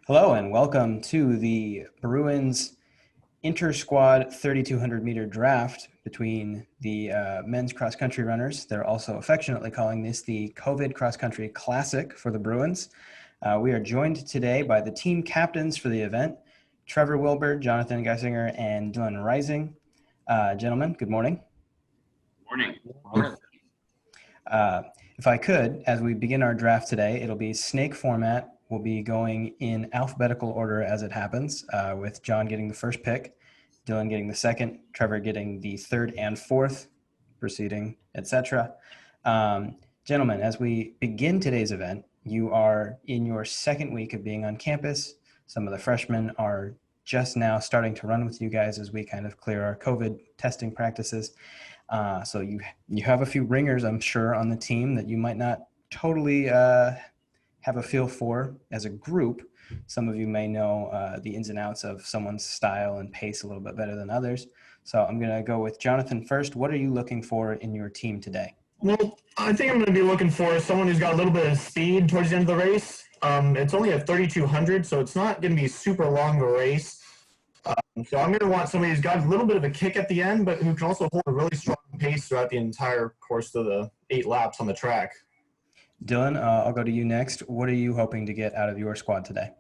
Hello and welcome to the Bruins Intrasquad 3,200-meter draft between the men's cross-country runners. They're also affectionately calling this the COVID cross-country classic for the Bruins. We are joined today by the team captains for the event, Trevor Wilber, Jonathan Guisinger, and Dillon Rising. Gentlemen, good morning. Morning. If I could, as we begin our draft today, it'll be snake format. We'll be going in alphabetical order as it happens, with John getting the first pick, Dillon getting the second, Trevor getting the third and fourth, proceeding, etc. Gentlemen, as we begin today's event, you are in your second week of being on campus. Some of the freshmen are just now starting to run with you guys as we kind of clear our COVID testing practices. So you have a few ringers, I'm sure, on the team that you might not totally have a feel for as a group. Some of you may know the ins and outs of someone's style and pace a little bit better than others. So I'm going to go with Jonathan first. What are you looking for in your team today? Well, I think I'm going to be looking for someone who's got a little bit of speed towards the end of the race. It's only a 3,200, so it's not going to be super long of a race. So I'm going to want somebody who's got a little bit of a kick at the end, but who can also hold a really strong pace throughout the entire course of the 8 laps on the track. Dillon, I'll go to you next. What are you hoping to get out of your squad today?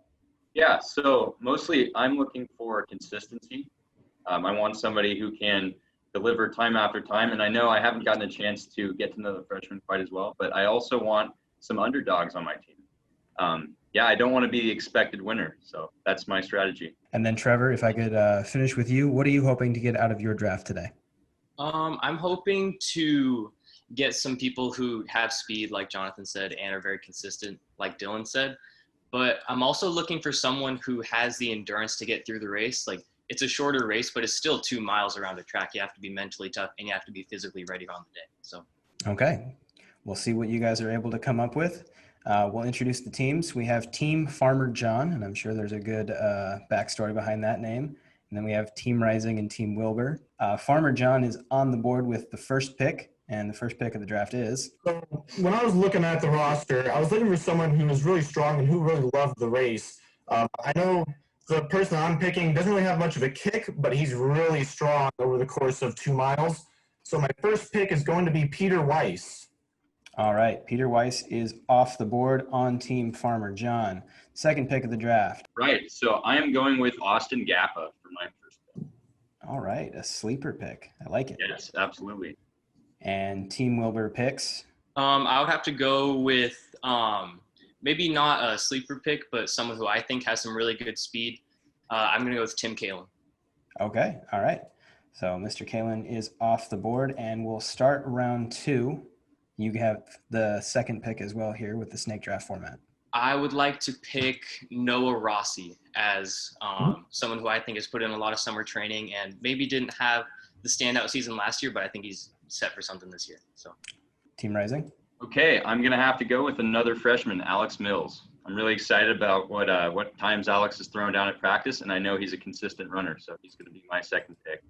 Yeah, so mostly I'm looking for consistency. I want somebody who can deliver time after time, and I know I haven't gotten a chance to get to know the freshmen quite as well, but I also want some underdogs on my team. I don't want to be the expected winner, so that's my strategy. And then Trevor, if I could finish with you, what are you hoping to get out of your draft today? I'm hoping to get some people who have speed, like Jonathan said, and are very consistent, like Dillon said. But I'm also looking for someone who has the endurance to get through the race. Like, it's a shorter race, but it's still 2 miles around a track. You have to be mentally tough and you have to be physically ready on the day. So, okay, we'll see what you guys are able to come up with. We'll introduce the teams. We have Team Farmer John, and I'm sure there's a good backstory behind that name. And then we have Team Rising and Team Wilber. Farmer John is on the board with the first pick, and the first pick of the draft is? So when I was looking at the roster, I was looking for someone who was really strong and who really loved the race. I know the person I'm picking doesn't really have much of a kick, but he's really strong over the course of 2 miles. So my first pick is going to be Peter Weiss. All right, Peter Weiss is off the board on Team Farmer John. Second pick of the draft. Right, so I am going with Austin Gappa for my first pick. All right, a sleeper pick. I like it. Yes, absolutely. And Team Wilber picks? I would have to go with maybe not a sleeper pick, but someone who I think has some really good speed. I'm going to go with Tim Kalen. Okay, all right. So Mr. Kalen is off the board, and we'll start round 2. You have the second pick as well here with the snake draft format. I would like to pick Noah Rossi as someone who I think has put in a lot of summer training and maybe didn't have the standout season last year, but I think he's set for something this year. So, Team Rising? Okay, I'm going to have to go with another freshman, Alex Mills. I'm really excited about what times Alex has thrown down at practice, and I know he's a consistent runner, so he's going to be my second pick.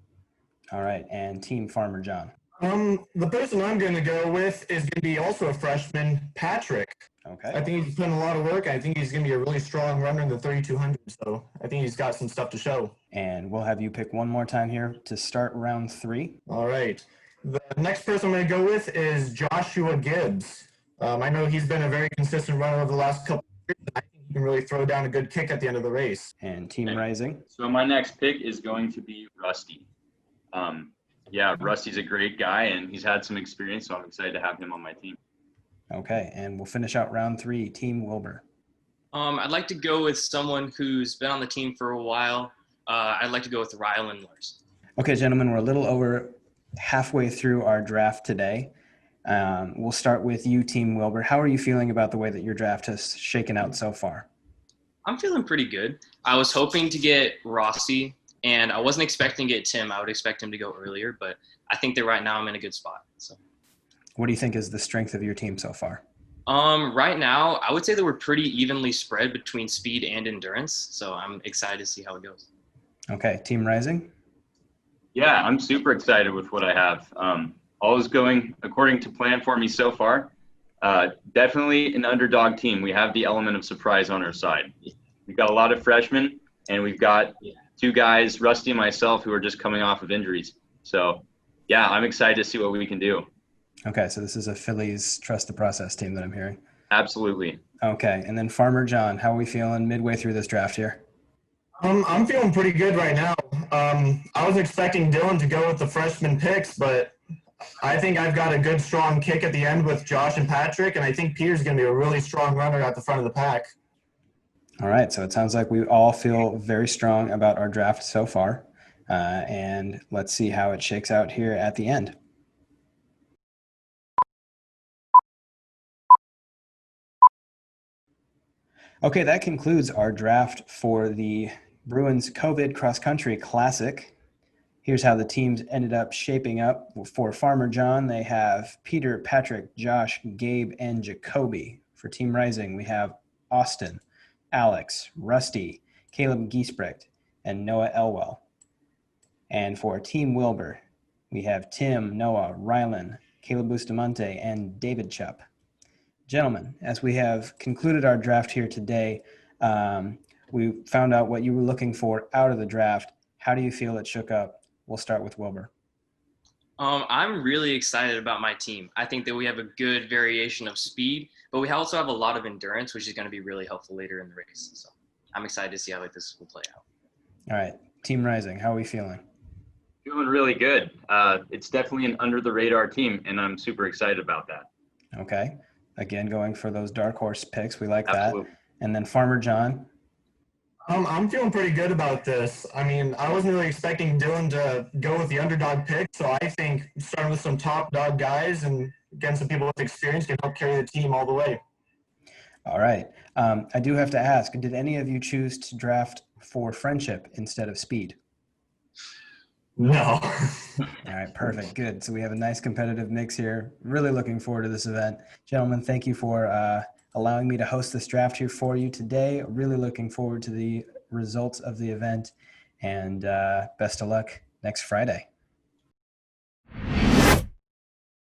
All right, and Team Farmer John? The person I'm going to go with is going to be also a freshman, Patrick. Okay. I think he's put in a lot of work. I think he's going to be a really strong runner in the 3,200. So I think he's got some stuff to show. And we'll have you pick one more time here to start round 3. All right. The next person I'm going to go with is Joshua Gibbs. I know he's been a very consistent runner over the last couple of years. I think he can really throw down a good kick at the end of the race. And Team Rising? So my next pick is going to be Rusty. Rusty's a great guy, and he's had some experience, so I'm excited to have him on my team. Okay, and we'll finish out round 3. Team Wilber. I'd like to go with someone who's been on the team for a while. I'd like to go with Rylan Larson. Okay, gentlemen, we're a little over halfway through our draft today. We'll start with you, Team Wilber. How are you feeling about the way that your draft has shaken out so far? I'm feeling pretty good. I was hoping to get Rossi, and I wasn't expecting to get Tim. I would expect him to go earlier, but I think that right now I'm in a good spot. So, what do you think is the strength of your team so far? Right now, I would say that we're pretty evenly spread between speed and endurance, so I'm excited to see how it goes. Okay, Team Rising? Yeah, I'm super excited with what I have. All is going according to plan for me so far. Definitely an underdog team. We have the element of surprise on our side. We We've got a lot of freshmen, and we've got two guys, Rusty and myself, who are just coming off of injuries. So, yeah, I'm excited to see what we can do. Okay, so this is a Phillies trust the process team that I'm hearing. Absolutely. Okay, and then Farmer John, how are we feeling midway through this draft here? I'm feeling pretty good right now. I was expecting Dillon to go with the freshman picks, but I think I've got a good, strong kick at the end with Josh and Patrick, and I think Peter's going to be a really strong runner at the front of the pack. All right, so it sounds like we all feel very strong about our draft so far, and let's see how it shakes out here at the end. Okay, that concludes our draft for the Bruins COVID Cross Country Classic. Here's how the teams ended up shaping up. For Farmer John, they have Peter, Patrick, Josh, Gabe, and Jacoby. For Team Rising, we have Austin, Alex, Rusty, Caleb Giesbrecht, and Noah Elwell. And for Team Wilber, we have Tim, Noah, Rylan, Caleb Bustamante, and David Chupp. Gentlemen, as we have concluded our draft here today, we found out what you were looking for out of the draft. How do you feel it shook up? We'll start with Wilber. I'm really excited about my team. I think that we have a good variation of speed, but we also have a lot of endurance, which is going to be really helpful later in the race. So I'm excited to see how this will play out. All right, Team Rising, how are we feeling? Feeling really good. It's definitely an under-the-radar team, and I'm super excited about that. Okay. Again, going for those dark horse picks. We like Absolutely. that. And then Farmer John. I'm feeling pretty good about this. I mean, I wasn't really expecting Dillon to go with the underdog pick, so I think starting with some top dog guys and getting some people with experience can help carry the team all the way. All right. I do have to ask, did any of you choose to draft for friendship instead of speed? No. All right, perfect. Good. So we have a nice competitive mix here. Really looking forward to this event. Gentlemen, thank you for allowing me to host this draft here for you today. Really looking forward to the results of the event, and best of luck next Friday.